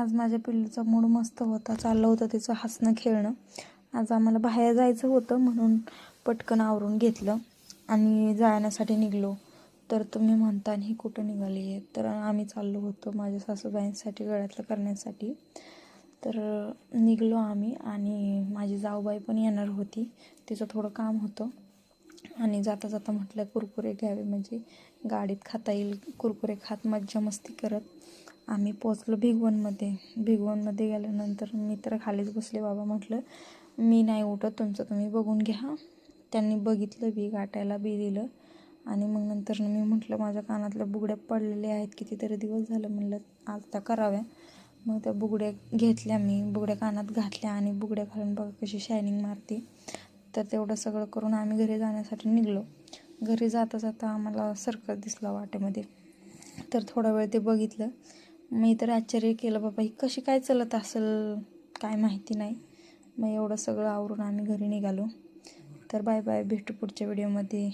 आज माझ्या पिल्लूचा मूड मस्त होता, चाललं होतं तिचं हसणं खेळणं. आज आम्हाला बाहेर जायचं होतं म्हणून पटकन आवरून घेतलं आणि जाण्यासाठी निघलो. तर तुम्ही म्हणता ही कुठं निघाली आहे? तर आम्ही चाललो होतो माझ्या सासूबाईंसाठी गळ्यातलं करण्यासाठी. तर निघलो आम्ही आणि माझी जाऊबाई पण येणार होती, तिचं थोडं काम होतं. आणि जाता जाता म्हटलं कुरकुरे घ्यावे, म्हणजे गाडीत खाता येईल. कुरकुरे खात मज्जा मस्ती करत आम्ही पोचलो भिगवणमध्ये गेल्यानंतर मी तर खालीच बसले. बाबा म्हटलं मी नाही उठत, तुमचं तुम्ही बघून घ्या. त्यांनी बघितलं, बी गाठायला बी दिलं. आणि मग नंतर मी म्हटलं माझ्या कानातल्या बुगड्या पडलेल्या आहेत, कितीतरी दिवस झालं, म्हणलं आज त्या कराव्या. मग त्या बुगड्या घेतल्या, मी बुगड्या कानात घातल्या आणि बुगड्या घालून बघा कशी शायनिंग मारते. तर तेवढं सगळं करून आम्ही घरी जाण्यासाठी निघलो. घरी जाता जाता आम्हाला सर्कस दिसला वाटेमध्ये. तर थोडा वेळ ते बघितलं. मी तर आश्चर्य केलं, बाबा ही कशी काय चालत असेल काय माहिती नाही. मग एवढं सगळं आवरून आम्ही घरी निघालो. तर बाय बाय, भेटू पुढच्या व्हिडिओमध्ये.